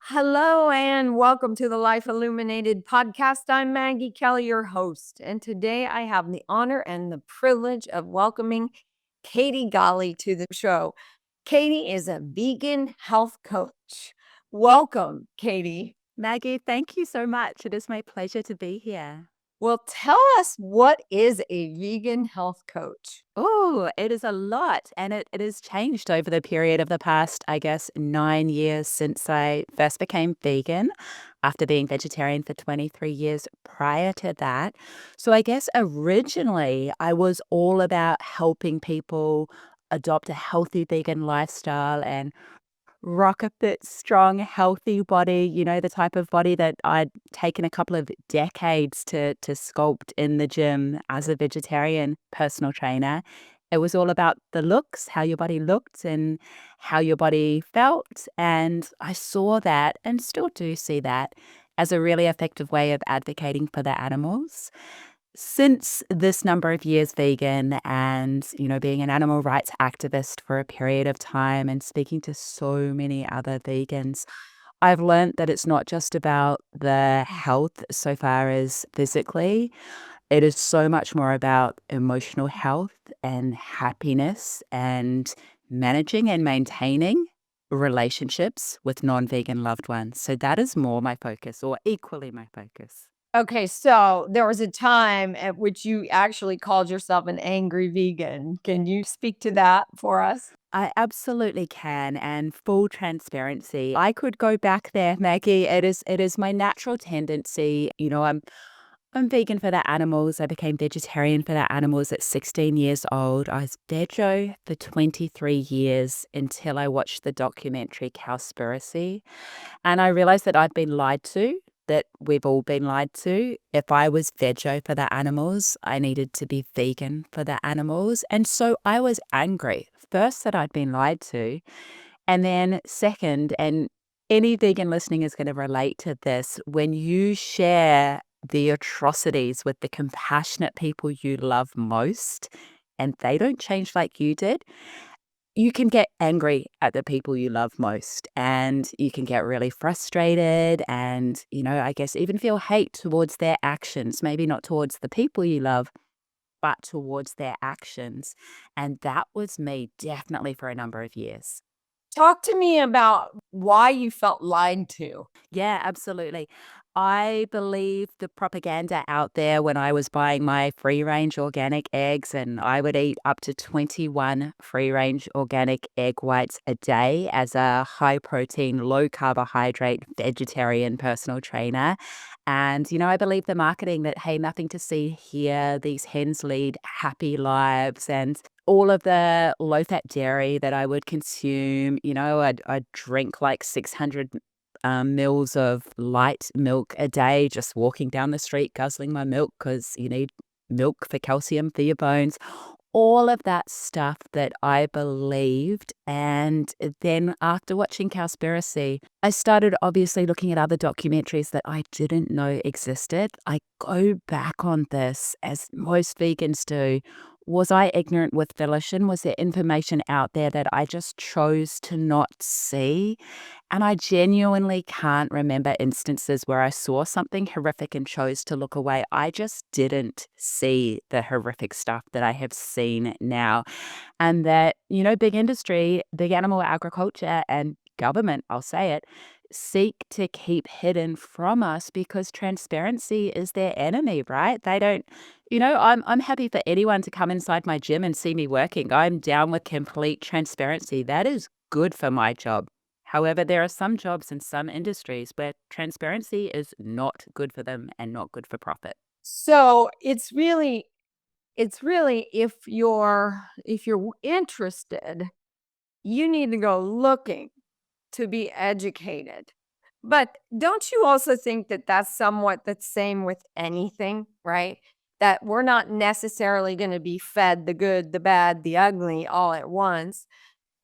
Hello and welcome to the Life Illuminated podcast. I'm Maggie Kelly, your host, and today I have the honor and the privilege of welcoming Kate Galli to the show. Katie is a vegan health coach. Welcome, Katie. Maggie, thank you so much. It is my pleasure to be here. Well, tell us, what is a vegan health coach? Oh, it is a lot. And it has changed over the period of the past, I guess, 9 years since I first became vegan after being vegetarian for 23 years prior to that. So I guess originally I was all about helping people adopt a healthy vegan lifestyle and rock a fit, strong, healthy body, the type of body that I'd taken a couple of decades to sculpt in the gym as a vegetarian personal trainer. It was all about the looks, how your body looked and how your body felt. And I saw that and still do see that as a really effective way of advocating for the animals. Since this number of years vegan and, being an animal rights activist for a period of time and speaking to so many other vegans, I've learned that it's not just about the health so far as physically. It is so much more about emotional health and happiness and managing and maintaining relationships with non-vegan loved ones. So that is more my focus, or equally my focus. Okay, so there was a time at which you actually called yourself an angry vegan. Can you speak to that for us? I absolutely can, and full transparency. I could go back there, Maggie. It is my natural tendency. I'm vegan for the animals. I became vegetarian for the animals at 16 years old. I was vego for 23 years until I watched the documentary Cowspiracy. And I realized that I'd been lied to, that we've all been lied to. If I was vego for the animals, I needed to be vegan for the animals. And so I was angry, first, that I'd been lied to. And then, second, and any vegan listening is going to relate to this, when you share the atrocities with the compassionate people you love most, and they don't change like you did, you can get angry at the people you love most, and you can get really frustrated and, I guess even feel hate towards their actions, maybe not towards the people you love, but towards their actions. And that was me definitely for a number of years. Talk to me about why you felt lied to. Yeah, absolutely. I believe the propaganda out there when I was buying my free range organic eggs, and I would eat up to 21 free range organic egg whites a day as a high protein, low carbohydrate vegetarian personal trainer. And, I believe the marketing that, hey, nothing to see here, these hens lead happy lives, and all of the low fat dairy that I would consume, I'd drink like 600 mils of light milk a day, just walking down the street, guzzling my milk because you need milk for calcium for your bones. All of that stuff that I believed. And then after watching Cowspiracy, I started obviously looking at other documentaries that I didn't know existed. I go back on this, as most vegans do. Was I ignorant with volition? Was there information out there that I just chose to not see? And I genuinely can't remember instances where I saw something horrific and chose to look away. I just didn't see the horrific stuff that I have seen now. And that, big industry, big animal agriculture, and government, I'll say it, seek to keep hidden from us because transparency is their enemy, right? They don't, I'm happy for anyone to come inside my gym and see me working. I'm down with complete transparency. That is good for my job. However, there are some jobs in some industries where transparency is not good for them and not good for profit. So it's really if you're interested, you need to go looking to be educated. But don't you also think that that's somewhat the same with anything, right? That we're not necessarily going to be fed the good, the bad, the ugly all at once.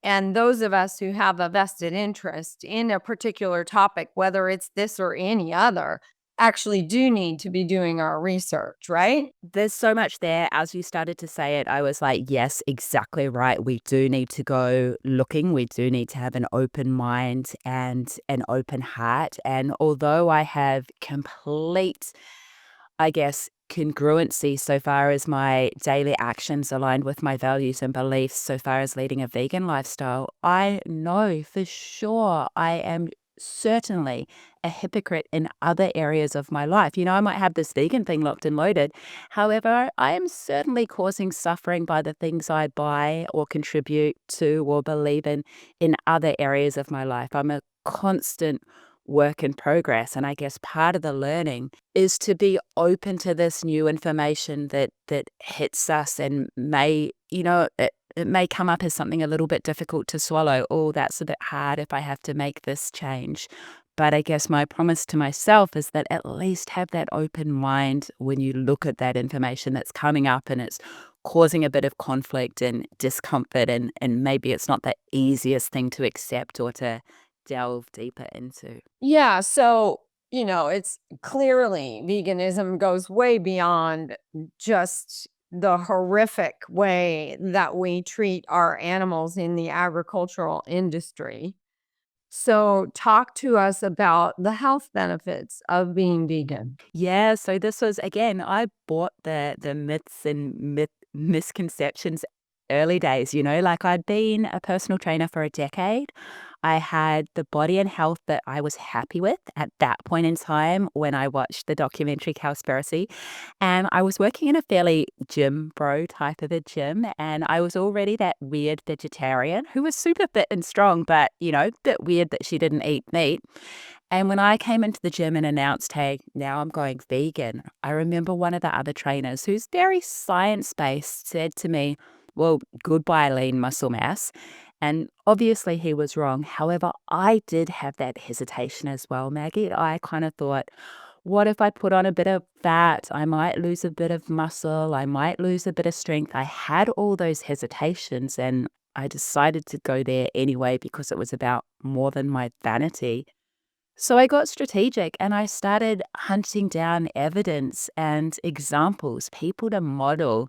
And those of us who have a vested interest in a particular topic, whether it's this or any other, actually do need to be doing our research, right? There's so much there. As you started to say it, I was like, yes, exactly right. We do need to go looking. We do need to have an open mind and an open heart. And although I have complete, I guess, congruency so far as my daily actions aligned with my values and beliefs, so far as leading a vegan lifestyle, I know for sure I am certainly a hypocrite in other areas of my life. I might have this vegan thing locked and loaded. However, I am certainly causing suffering by the things I buy or contribute to or believe in other areas of my life. I'm a constant work in progress. And I guess part of the learning is to be open to this new information that hits us and may, it may come up as something a little bit difficult to swallow. Oh, that's a bit hard if I have to make this change. But I guess my promise to myself is that at least have that open mind when you look at that information that's coming up and it's causing a bit of conflict and discomfort and maybe it's not the easiest thing to accept or to delve deeper into. Yeah, so, it's clearly veganism goes way beyond just the horrific way that we treat our animals in the agricultural industry. So, talk to us about the health benefits of being vegan. Yeah, so this was again, I bought the myths and misconceptions early days, like I'd been a personal trainer for a decade. I had the body and health that I was happy with at that point in time when I watched the documentary Cowspiracy. And I was working in a fairly gym bro type of a gym. And I was already that weird vegetarian who was super fit and strong, but, bit weird that she didn't eat meat. And when I came into the gym and announced, hey, now I'm going vegan, I remember one of the other trainers who's very science based said to me, well, goodbye, lean muscle mass. And obviously he was wrong. However, I did have that hesitation as well, Maggie. I kind of thought, what if I put on a bit of fat? I might lose a bit of muscle. I might lose a bit of strength. I had all those hesitations and I decided to go there anyway because it was about more than my vanity. So I got strategic and I started hunting down evidence and examples, people to model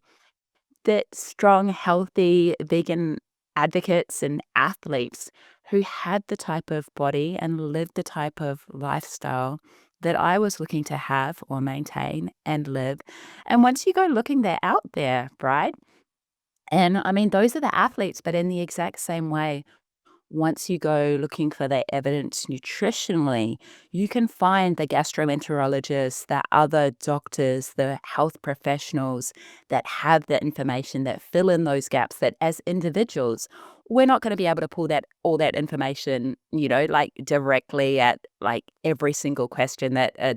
that strong, healthy vegan advocates and athletes who had the type of body and lived the type of lifestyle that I was looking to have or maintain and live. And once you go looking, they're out there, right? And I mean, those are the athletes, but in the exact same way, once you go looking for the evidence nutritionally, you can find the gastroenterologists, the other doctors, the health professionals that have the information that fill in those gaps that as individuals, we're not going to be able to pull that all that information, like directly at like every single question that a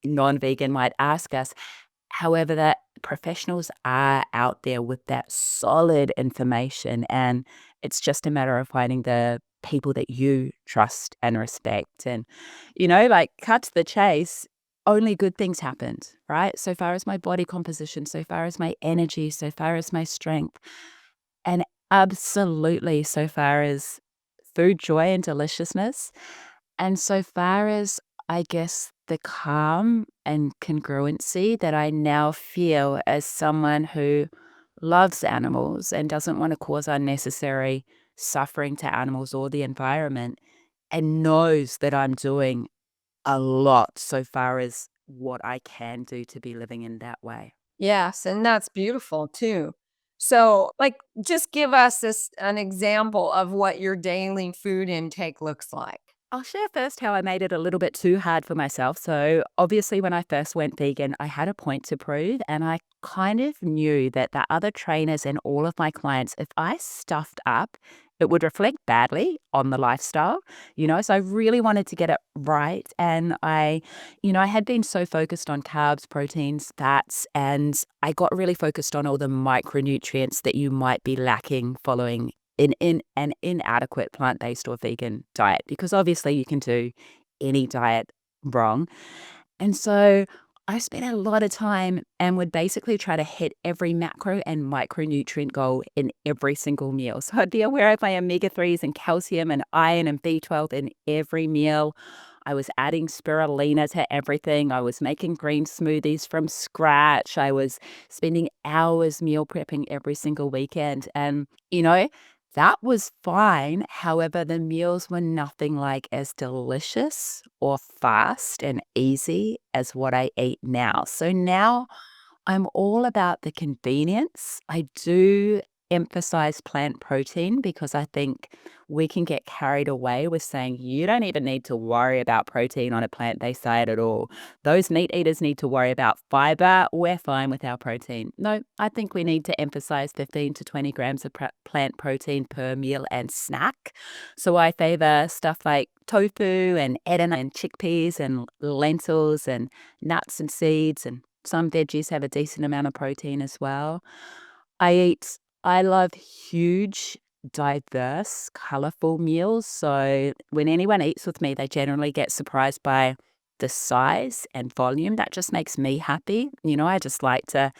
non-vegan might ask us. However, that professionals are out there with that solid information, and it's just a matter of finding the people that you trust and respect. And, like cut to the chase, only good things happened, right? So far as my body composition, so far as my energy, so far as my strength, and absolutely so far as food joy and deliciousness. And so far as, I guess, the calm and congruency that I now feel as someone who loves animals and doesn't want to cause unnecessary suffering to animals or the environment, and knows that I'm doing a lot so far as what I can do to be living in that way. Yes, and that's beautiful too. So, just give us an example of what your daily food intake looks like. I'll share first how I made it a little bit too hard for myself. So, obviously, when I first went vegan, I had a point to prove, and I kind of knew that the other trainers and all of my clients, if I stuffed up, it would reflect badly on the lifestyle, So, I really wanted to get it right. And I had been so focused on carbs, proteins, fats, and I got really focused on all the micronutrients that you might be lacking following in an inadequate plant-based or vegan diet, because obviously you can do any diet wrong. And so I spent a lot of time and would basically try to hit every macro and micronutrient goal in every single meal. So I'd be aware of my omega-3s and calcium and iron and B12 in every meal. I was adding spirulina to everything. I was making green smoothies from scratch. I was spending hours meal prepping every single weekend. And, that was fine. However, the meals were nothing like as delicious or fast and easy as what I eat now. So now I'm all about the convenience. I do emphasize plant protein because I think we can get carried away with saying you don't even need to worry about protein on a plant-based diet at all. Those meat eaters need to worry about fiber. We're fine with our protein. No, I think we need to emphasize 15 to 20 grams of plant protein per meal and snack. So I favor stuff like tofu and edamame and chickpeas and lentils and nuts and seeds, and some veggies have a decent amount of protein as well. I love huge, diverse, colorful meals. So when anyone eats with me, they generally get surprised by the size and volume. That just makes me happy. I just like to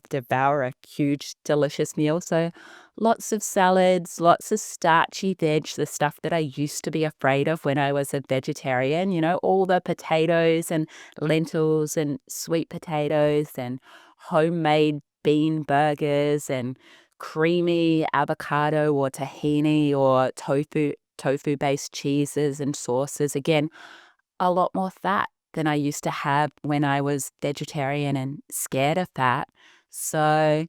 devour a huge, delicious meal. So lots of salads, lots of starchy veg, the stuff that I used to be afraid of when I was a vegetarian, all the potatoes and lentils and sweet potatoes and homemade bean burgers and creamy avocado or tahini or tofu based cheeses and sauces. Again, a lot more fat than I used to have when I was vegetarian and scared of fat. So,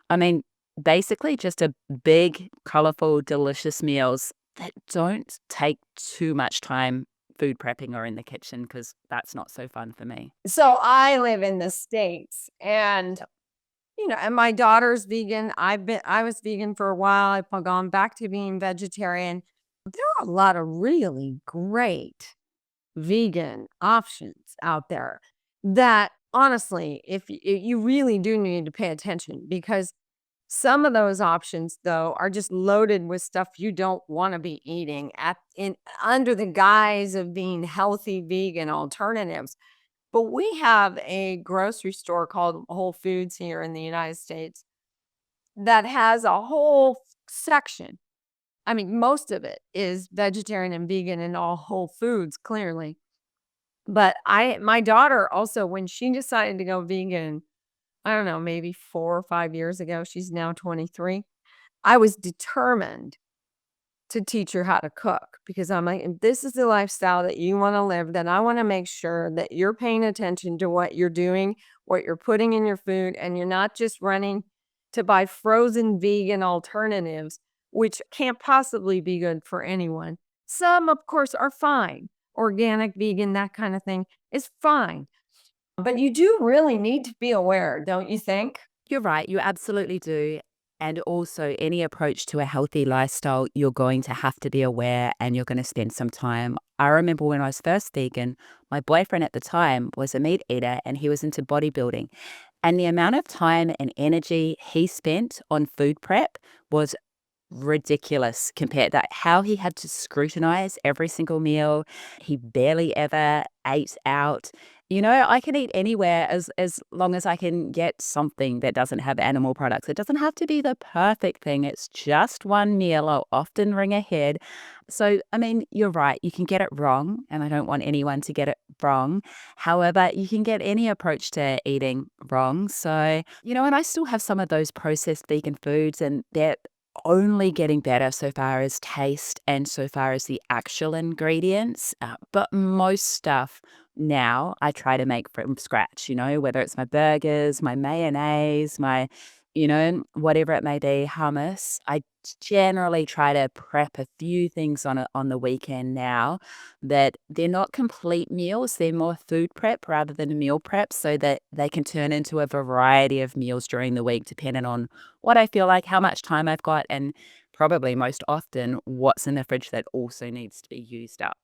I mean, basically just a big, colorful, delicious meals that don't take too much time food prepping or in the kitchen, because that's not so fun for me. So I live in the States and and my daughter's vegan. I was vegan for a while. I've gone back to being vegetarian. There are a lot of really great vegan options out there that honestly, if you really do need to pay attention, because some of those options though are just loaded with stuff you don't want to be eating at in under the guise of being healthy vegan alternatives. But we have a grocery store called Whole Foods here in the United States that has a whole section. I mean, most of it is vegetarian and vegan and all whole foods, clearly. But my daughter also, when she decided to go vegan, I don't know, maybe 4 or 5 years ago, she's now 23. I was determined to teach her how to cook because I'm like, if this is the lifestyle that you want to live, then I want to make sure that you're paying attention to what you're doing, what you're putting in your food, and you're not just running to buy frozen vegan alternatives, which can't possibly be good for anyone. Some, of course, are fine. Organic, vegan, that kind of thing is fine. But you do really need to be aware, don't you think? You're right, you absolutely do. And also, any approach to a healthy lifestyle, you're going to have to be aware and you're going to spend some time. I remember when I was first vegan, my boyfriend at the time was a meat eater and he was into bodybuilding. And the amount of time and energy he spent on food prep was ridiculous compared to how he had to scrutinize every single meal. He barely ever ate out. I can eat anywhere as long as I can get something that doesn't have animal products. It doesn't have to be the perfect thing. It's just one meal. I'll often ring ahead. So, I mean, you're right. You can get it wrong, and I don't want anyone to get it wrong. However, you can get any approach to eating wrong. So, and I still have some of those processed vegan foods, and they're only getting better so far as taste and so far as the actual ingredients. But most stuff now I try to make from scratch, whether it's my burgers, my mayonnaise, whatever it may be, hummus. I generally try to prep a few things on the weekend now that they're not complete meals. They're more food prep rather than meal prep so that they can turn into a variety of meals during the week, depending on what I feel like, how much time I've got, and probably most often what's in the fridge that also needs to be used up.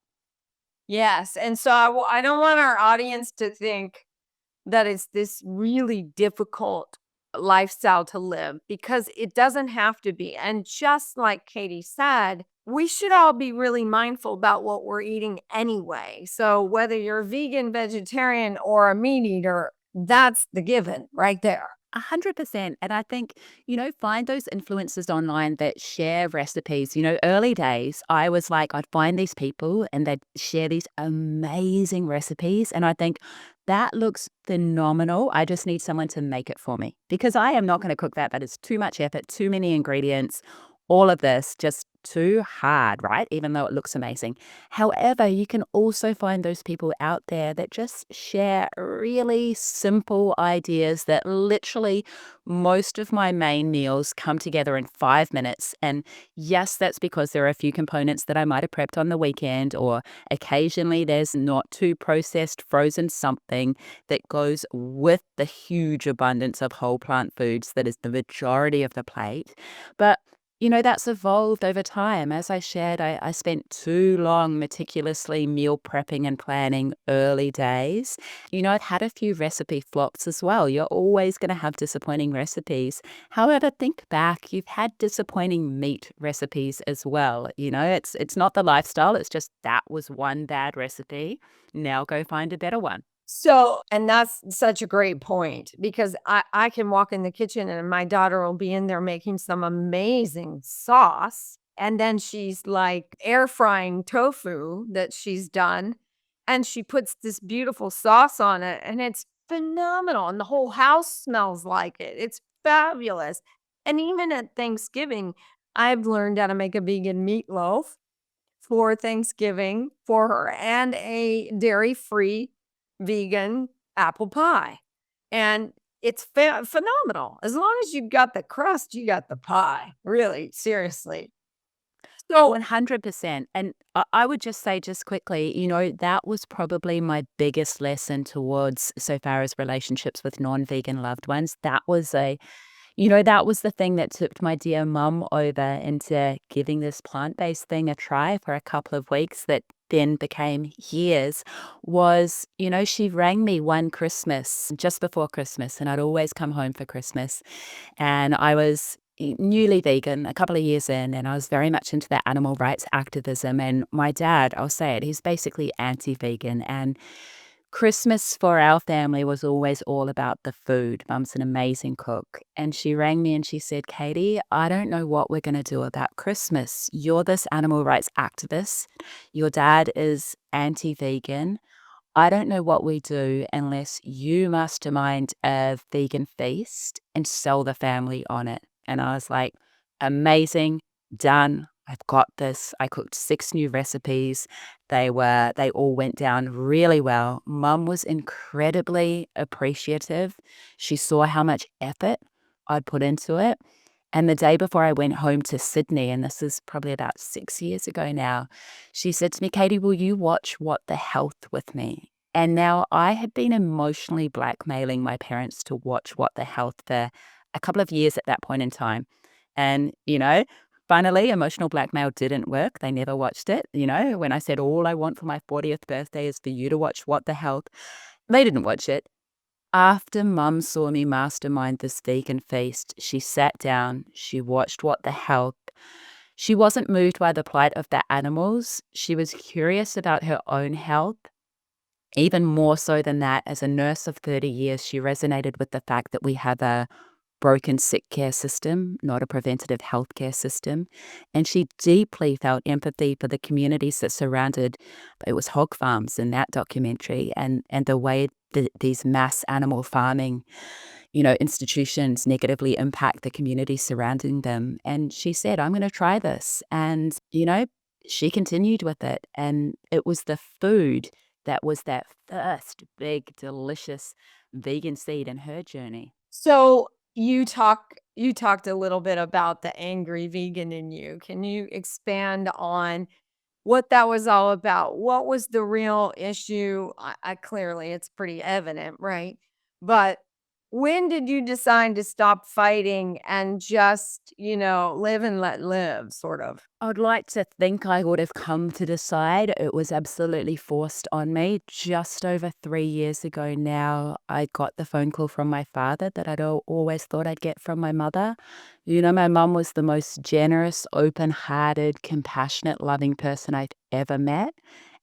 Yes. And so I don't want our audience to think that it's this really difficult lifestyle to live because it doesn't have to be. And just like Katie said, we should all be really mindful about what we're eating anyway. So whether you're vegan, vegetarian, or a meat eater, that's the given right there. 100%. And I think, find those influencers online that share recipes. Early days, I was like, I'd find these people and they'd share these amazing recipes. And I think that looks phenomenal. I just need someone to make it for me because I am not going to cook that. That is too much effort, too many ingredients, all of this just too hard, right? Even though it looks amazing. However, you can also find those people out there that just share really simple ideas that literally most of my main meals come together in 5 minutes. And yes, that's because there are a few components that I might have prepped on the weekend, or occasionally there's not too processed frozen something that goes with the huge abundance of whole plant foods that is the majority of the plate. But that's evolved over time. As I shared, I spent too long meticulously meal prepping and planning early days. I've had a few recipe flops as well. You're always going to have disappointing recipes. However, think back, you've had disappointing meat recipes as well. It's not the lifestyle, it's just that was one bad recipe. Now go find a better one. So, and that's such a great point because I can walk in the kitchen and my daughter will be in there making some amazing sauce. And then she's like air frying tofu that she's done. And she puts this beautiful sauce on it and it's phenomenal. And the whole house smells like it. It's fabulous. And even at Thanksgiving, I've learned how to make a vegan meatloaf for Thanksgiving for her and a dairy-free vegan apple pie. And it's phenomenal. As long as you've got the crust, you got the pie. Really, seriously. So 100%. And I would just say, just quickly, that was probably my biggest lesson towards so far as relationships with non vegan loved ones. That was the thing that tipped my dear mum over into giving this plant-based thing a try for a couple of weeks that then became years. She rang me one Christmas, just before Christmas, and I'd always come home for Christmas. And I was newly vegan, a couple of years in, and I was very much into that animal rights activism. And my dad, I'll say it, he's basically anti-vegan. And Christmas for our family was always all about the food. Mum's an amazing cook. And she rang me and she said, Katie, I don't know what we're going to do about Christmas. You're this animal rights activist. Your dad is anti vegan. I don't know what we do unless you mastermind a vegan feast and sell the family on it. And I was like, amazing, done. I've got this. I cooked 6 new recipes. They all went down really well. Mum was incredibly appreciative. She saw how much effort I'd put into it. And the day before I went home to Sydney, and this is probably about 6 years ago now, she said to me, Katie, will you watch What the Health with me? And now I had been emotionally blackmailing my parents to watch What the Health for a couple of years at that point in time. And, finally, emotional blackmail didn't work. They never watched it. When I said, all I want for my 40th birthday is for you to watch What the Health, they didn't watch it. After Mum saw me mastermind this vegan feast, she sat down, she watched What the Health. She wasn't moved by the plight of the animals. She was curious about her own health. Even more so than that, as a nurse of 30 years, she resonated with the fact that we have a broken sick care system, not a preventative healthcare system. And she deeply felt empathy for the communities that surrounded it was hog farms in that documentary, and the way that these mass animal farming, institutions negatively impact the communities surrounding them. And she said, I'm going to try this. And, she continued with it. And it was the food that was that first big, delicious vegan seed in her journey. So you talked a little bit about the angry vegan in you. Can you expand on what that was all about? What was the real issue? I clearly it's pretty evident, right? But when did you decide to stop fighting and just, live and let live, sort of? I'd like to think I would have come to decide. It was absolutely forced on me. Just over 3 years ago now, I got the phone call from my father that I'd always thought I'd get from my mother. My mum was the most generous, open hearted, compassionate, loving person I'd ever met.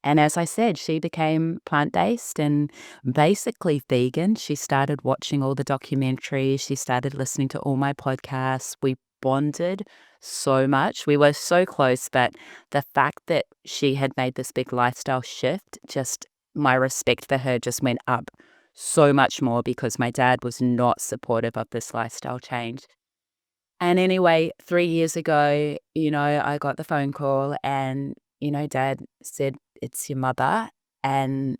And as I said, she became plant-based and basically vegan. She started watching all the documentaries. She started listening to all my podcasts. We bonded so much. We were so close, but the fact that she had made this big lifestyle shift, just my respect for her just went up so much more because my dad was not supportive of this lifestyle change. And anyway, 3 years ago, I got the phone call and, dad said, "It's your mother." And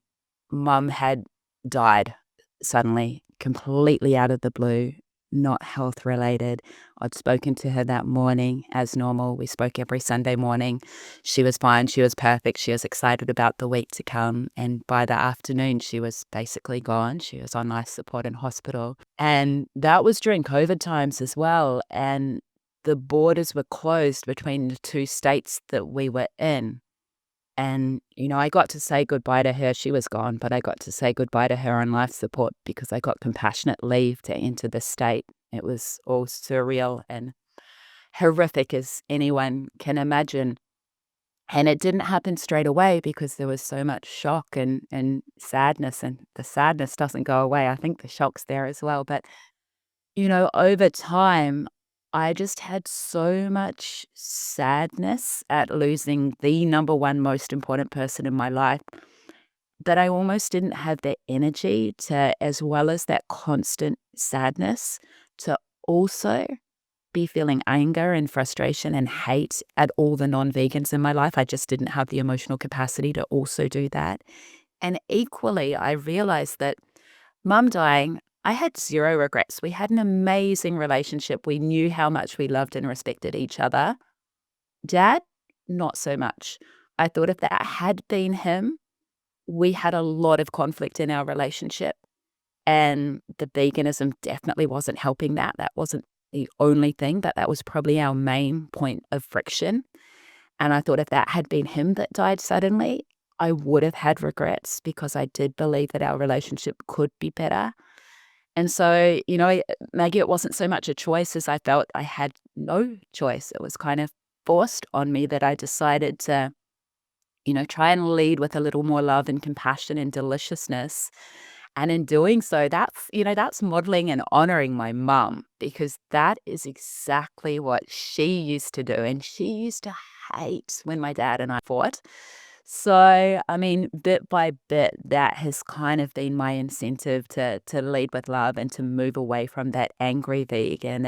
mum had died suddenly, completely out of the blue, not health related. I'd spoken to her that morning as normal. We spoke every Sunday morning. She was fine. She was perfect. She was excited about the week to come. And by the afternoon, she was basically gone. She was on life support in hospital. And that was during COVID times as well. And the borders were closed between the two states that we were in. And, I got to say goodbye to her. She was gone, but I got to say goodbye to her on life support because I got compassionate leave to enter the state. It was all surreal and horrific as anyone can imagine. And it didn't happen straight away because there was so much shock and sadness, and the sadness doesn't go away. I think the shock's there as well. But over time, I just had so much sadness at losing the number one most important person in my life that I almost didn't have the energy to, as well as that constant sadness, to also be feeling anger and frustration and hate at all the non-vegans in my life. I just didn't have the emotional capacity to also do that. And equally, I realized that mum dying, I had zero regrets. We had an amazing relationship. We knew how much we loved and respected each other. Dad, not so much. I thought if that had been him, we had a lot of conflict in our relationship. And the veganism definitely wasn't helping that. That wasn't the only thing, but that was probably our main point of friction. And I thought if that had been him that died suddenly, I would have had regrets because I did believe that our relationship could be better. And so, Maggie, it wasn't so much a choice as I felt I had no choice. It was kind of forced on me that I decided to, try and lead with a little more love and compassion and deliciousness. And in doing so, that's modeling and honoring my mum because that is exactly what she used to do. And she used to hate when my dad and I fought. So, I mean, bit by bit, that has kind of been my incentive to lead with love and to move away from that angry vegan.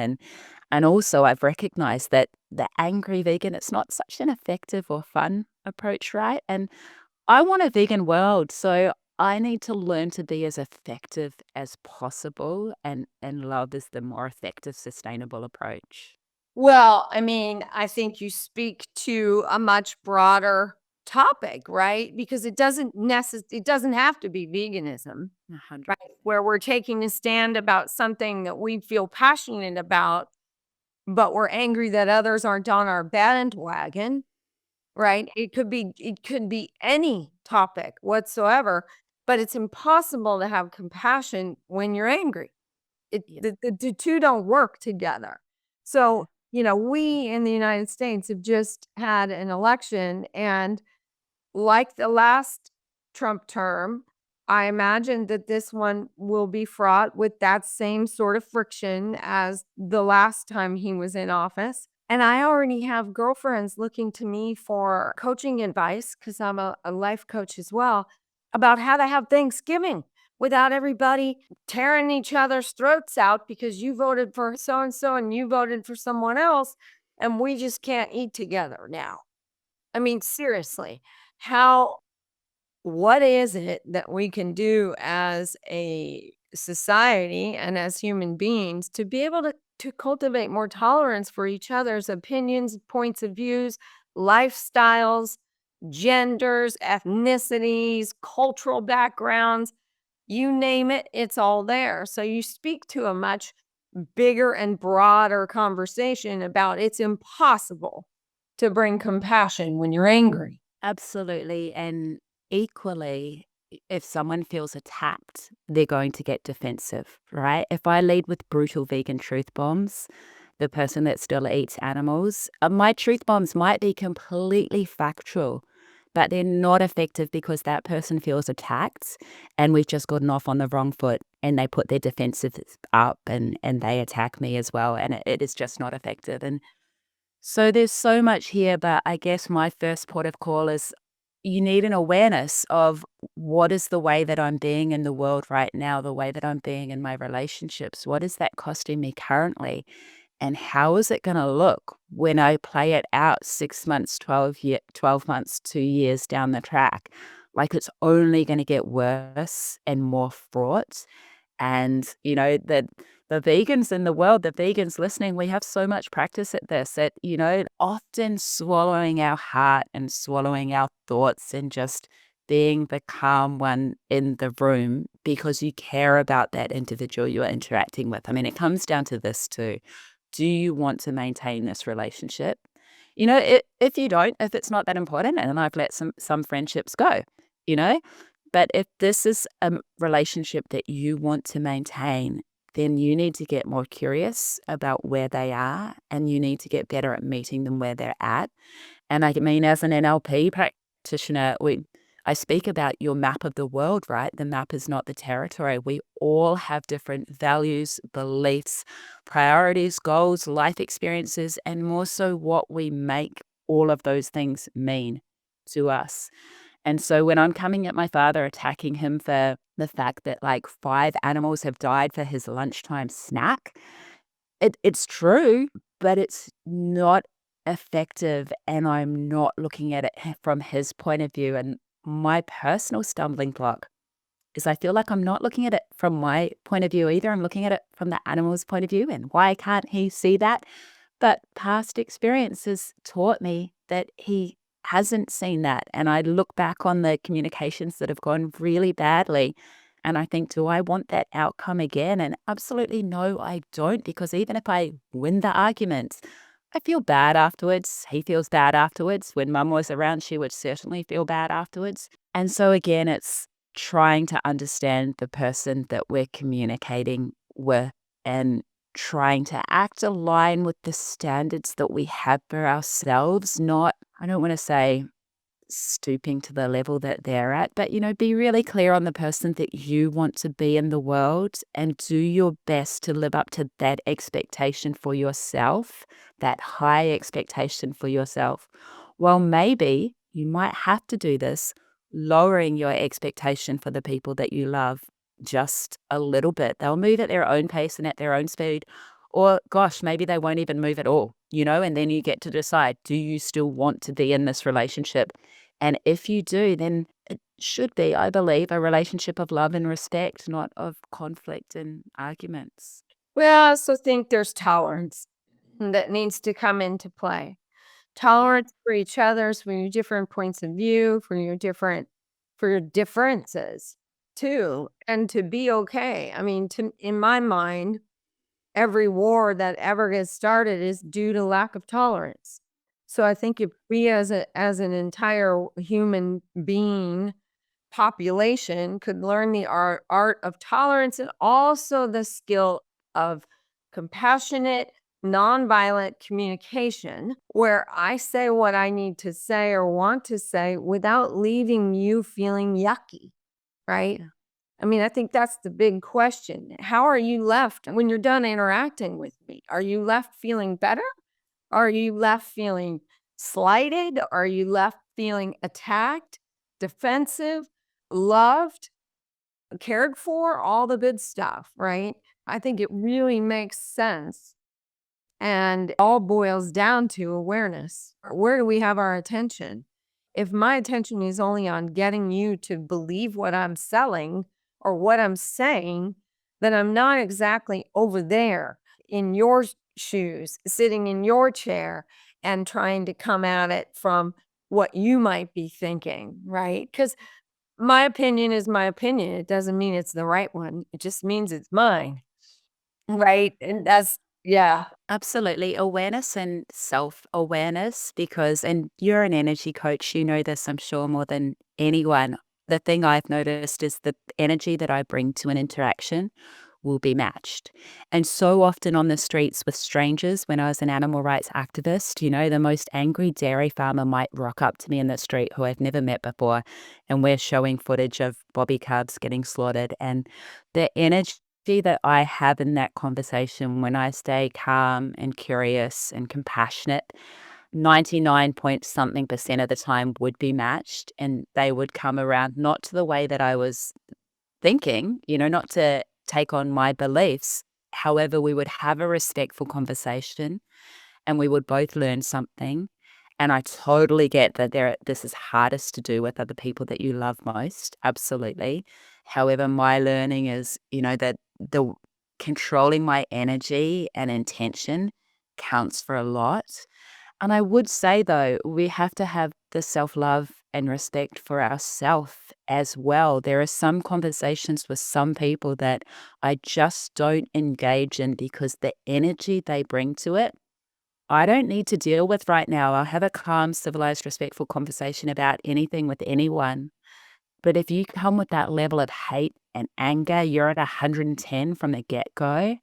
And also I've recognized that the angry vegan, it's not such an effective or fun approach, right? And I want a vegan world, so I need to learn to be as effective as possible, and love is the more effective, sustainable approach. Well, I mean, I think you speak to a much broader topic, right? Because it doesn't have to be veganism, 100. right? Where we're taking a stand about something that we feel passionate about, but we're angry that others aren't on our bandwagon, right? It could be any topic whatsoever, but it's impossible to have compassion when you're angry. Yeah. The two don't work together. So, we in the United States have just had an election, and like the last Trump term, I imagine that this one will be fraught with that same sort of friction as the last time he was in office. And I already have girlfriends looking to me for coaching advice because I'm a life coach as well about how to have Thanksgiving without everybody tearing each other's throats out because you voted for so and so and you voted for someone else. And we just can't eat together now. I mean, seriously, how what is it that we can do as a society and as human beings to be able to cultivate more tolerance for each other's opinions, points of views, lifestyles, genders, ethnicities, cultural backgrounds, you name it, it's all there. So you speak to a much bigger and broader conversation about it's impossible to bring compassion when you're angry. Absolutely. And equally, if someone feels attacked, they're going to get defensive, right? If I lead with brutal vegan truth bombs, the person that still eats animals, my truth bombs might be completely factual, but they're not effective because that person feels attacked and we've just gotten off on the wrong foot and they put their defensives up and they attack me as well. And it is just not effective. And so there's so much here, but I guess my first port of call is you need an awareness of what is the way that I'm being in the world right now, the way that I'm being in my relationships. What is that costing me currently? And how is it going to look when I play it out 6 months, 12 months, 2 years down the track? Like it's only going to get worse and more fraught. And, the vegans in the world, the vegans listening, we have so much practice at this, at, often swallowing our heart and swallowing our thoughts and just being the calm one in the room because you care about that individual you're interacting with. I mean, it comes down to this too. Do you want to maintain this relationship? If you don't, if it's not that important, and I've let some friendships go, you know, but if this is a relationship that you want to maintain, then you need to get more curious about where they are and you need to get better at meeting them where they're at. And I mean, as an NLP practitioner, I speak about your map of the world, right? The map is not the territory. We all have different values, beliefs, priorities, goals, life experiences, and more so what we make all of those things mean to us. And so when I'm coming at my father, attacking him for the fact that like 5 animals have died for his lunchtime snack, it's true, but it's not effective, and I'm not looking at it from his point of view. And my personal stumbling block is I feel like I'm not looking at it from my point of view either. I'm looking at it from the animal's point of view, and why can't he see that? But past experiences taught me that he hasn't seen that, and I look back on the communications that have gone really badly, and I think, "Do I want that outcome again?" And absolutely no, I don't, because even if I win the argument, I feel bad afterwards. He feels bad afterwards. When mum was around, she would certainly feel bad afterwards. And so again, it's trying to understand the person that we're communicating with and trying to act align with the standards that we have for ourselves, not, I don't want to say stooping to the level that they're at, but be really clear on the person that you want to be in the world and do your best to live up to that expectation for yourself, that high expectation for yourself. Well, maybe you might have to do this, lowering your expectation for the people that you love just a little bit. They'll move at their own pace and at their own speed. Or, gosh, maybe they won't even move at all, and then you get to decide, do you still want to be in this relationship? And if you do, then it should be, I believe, a relationship of love and respect, not of conflict and arguments. Well, I also think there's tolerance that needs to come into play. Tolerance for each other's, for your different points of view, for your differences too, and to be okay. I mean, in my mind, every war that ever gets started is due to lack of tolerance. So I think if we as an entire human being population could learn the art of tolerance and also the skill of compassionate, nonviolent communication, where I say what I need to say or want to say without leaving you feeling yucky, right? Yeah. I mean, I think that's the big question. How are you left when you're done interacting with me? Are you left feeling better? Are you left feeling slighted? Are you left feeling attacked, defensive, loved, cared for? All the good stuff, right? I think it really makes sense. And it all boils down to awareness. Where do we have our attention? If my attention is only on getting you to believe what I'm selling or what I'm saying, then I'm not exactly over there in your shoes, sitting in your chair and trying to come at it from what you might be thinking, right? Because my opinion is my opinion. It doesn't mean it's the right one. It just means it's mine, right? And that's, yeah. Absolutely. Awareness and self awareness, because, and you're an energy coach, you know this, I'm sure, more than anyone. The thing I've noticed is the energy that I bring to an interaction will be matched. And so often on the streets with strangers, when I was an animal rights activist, the most angry dairy farmer might rock up to me in the street who I've never met before, and we're showing footage of bobby calves getting slaughtered. And the energy that I have in that conversation when I stay calm and curious and compassionate, 99 point something percent of the time would be matched, and they would come around not to the way that I was thinking, not to take on my beliefs. However, we would have a respectful conversation and we would both learn something. And I totally get that this is hardest to do with other people that you love most. Absolutely. However, my learning is, that the controlling my energy and intention counts for a lot. And I would say, though, we have to have the self-love and respect for ourselves as well. There are some conversations with some people that I just don't engage in because the energy they bring to it, I don't need to deal with right now. I'll have a calm, civilized, respectful conversation about anything with anyone. But if you come with that level of hate and anger, you're at 110 from the get-go.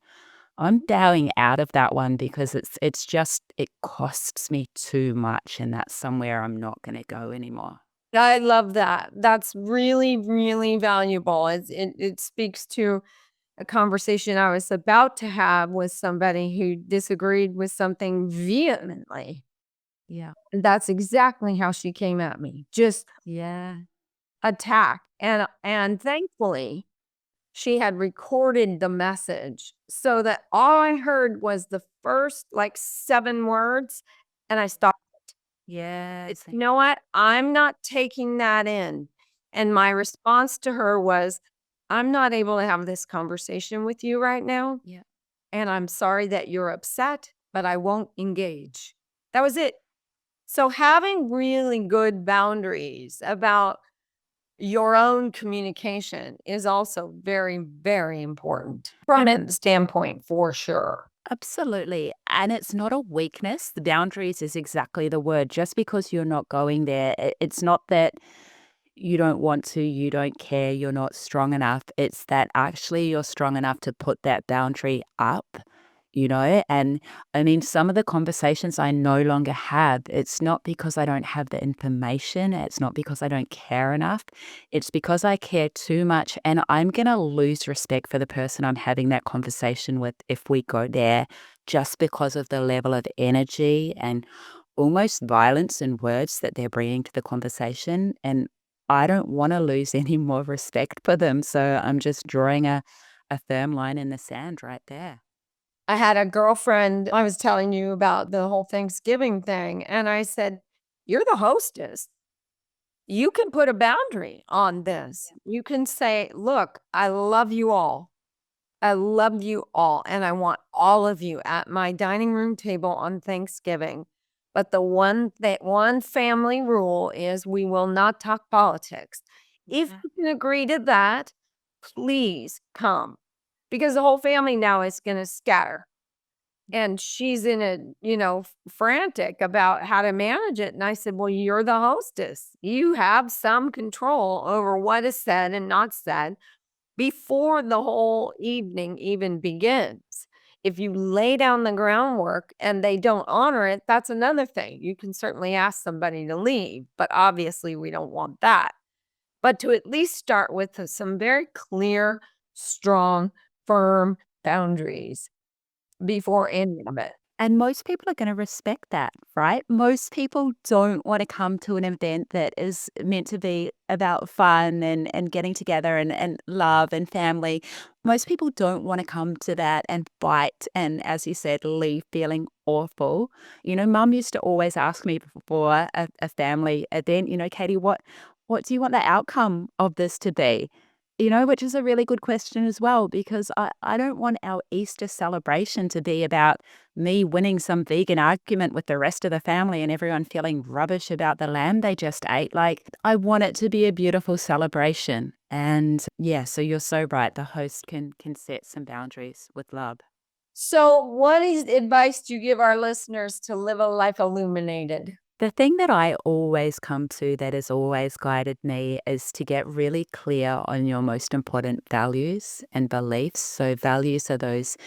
I'm bowing out of that one because it costs me too much, and that's somewhere I'm not gonna go anymore. I love that. That's really, really valuable. It speaks to a conversation I was about to have with somebody who disagreed with something vehemently. Yeah. And that's exactly how she came at me. Just Yeah. attack. And thankfully, she had recorded the message so that all I heard was the first like 7 words, and I stopped. Yes. You know what? I'm not taking that in. And my response to her was, I'm not able to have this conversation with you right now. Yeah. And I'm sorry that you're upset, but I won't engage. That was it. So having really good boundaries about your own communication is also very, very important from a standpoint for sure. Absolutely. And it's not a weakness. The boundaries is exactly the word. Just because you're not going there, it's not that you don't want to, you don't care, you're not strong enough. It's that actually you're strong enough to put that boundary up. And I mean, some of the conversations I no longer have, it's not because I don't have the information, it's not because I don't care enough. It's because I care too much, and I'm going to lose respect for the person I'm having that conversation with if we go there, just because of the level of energy and almost violence in words that they're bringing to the conversation. And I don't want to lose any more respect for them. So I'm just drawing a firm line in the sand right there. I had a girlfriend, I was telling you about the whole Thanksgiving thing, and I said, "You're the hostess. You can put a boundary on this. You can say, look, I love you all. I love you all, and I want all of you at my dining room table on Thanksgiving. But the one family rule is we will not talk politics. If Yeah. you can agree to that, please come." Because the whole family now is going to scatter. And she's in a, frantic about how to manage it. And I said, well, you're the hostess. You have some control over what is said and not said before the whole evening even begins. If you lay down the groundwork and they don't honor it, that's another thing. You can certainly ask somebody to leave, but obviously we don't want that. But to at least start with some very clear, strong, firm boundaries before any of it. And most people are going to respect that, right? Most people don't want to come to an event that is meant to be about fun and getting together and love and family. Most people don't want to come to that and fight and, as you said, leave feeling awful. Mum used to always ask me before a family event, Katie, what do you want the outcome of this to be? Which is a really good question as well, because I don't want our Easter celebration to be about me winning some vegan argument with the rest of the family and everyone feeling rubbish about the lamb they just ate. Like, I want it to be a beautiful celebration. And yeah, so you're so right. The host can set some boundaries with love. So, what advice do you give our listeners to live a life illuminated? The thing that I always come to that has always guided me is to get really clear on your most important values and beliefs. So, values are those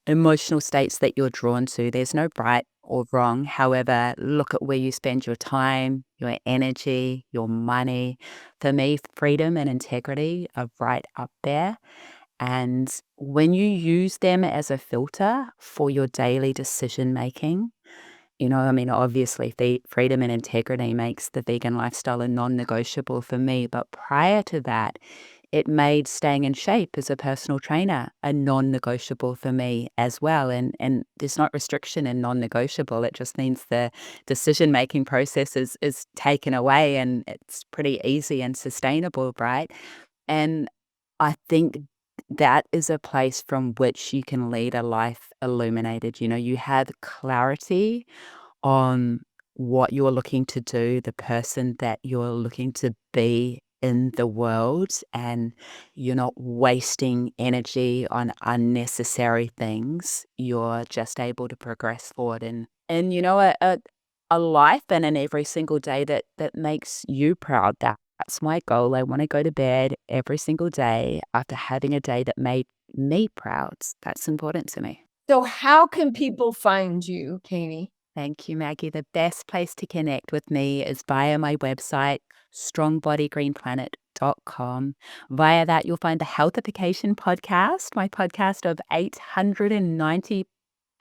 emotional states that you're drawn to. There's no right or wrong. However, look at where you spend your time, your energy, your money. For me, freedom and integrity are right up there. And when you use them as a filter for your daily decision making, I mean, obviously, the freedom and integrity makes the vegan lifestyle a non-negotiable for me. But prior to that, it made staying in shape as a personal trainer a non-negotiable for me as well. And there's not restriction in non-negotiable. It just means the decision-making process is taken away and it's pretty easy and sustainable, right? And I think that is a place from which you can lead a life illuminated. You have clarity on what you're looking to do, the person that you're looking to be in the world, and you're not wasting energy on unnecessary things. You're just able to progress forward and a life and in every single day that makes you proud. That's my goal. I want to go to bed every single day after having a day that made me proud. That's important to me. So how can people find you, Katie? Thank you, Maggie. The best place to connect with me is via my website, strongbodygreenplanet.com. Via that, you'll find the Healthification podcast, my podcast of 890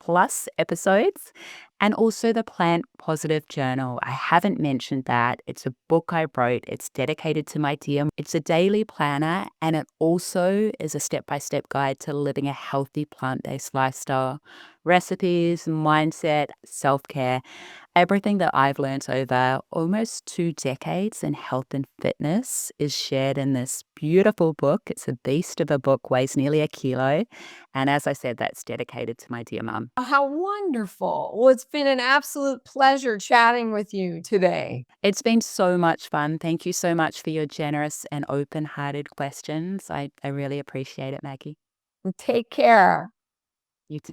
plus episodes, and also the Plant Positive Journal. I haven't mentioned that. It's a book I wrote. It's dedicated to my dear. It's a daily planner, and it also is a step-by-step guide to living a healthy plant-based lifestyle. Recipes, mindset, self-care, everything that I've learned over almost 2 decades in health and fitness is shared in this beautiful book. It's a beast of a book, weighs nearly a kilo. And as I said, that's dedicated to my dear mum. How wonderful. Well, it's been an absolute pleasure chatting with you today. It's been so much fun. Thank you so much for your generous and open-hearted questions. I really appreciate it, Maggie. Take care. You too.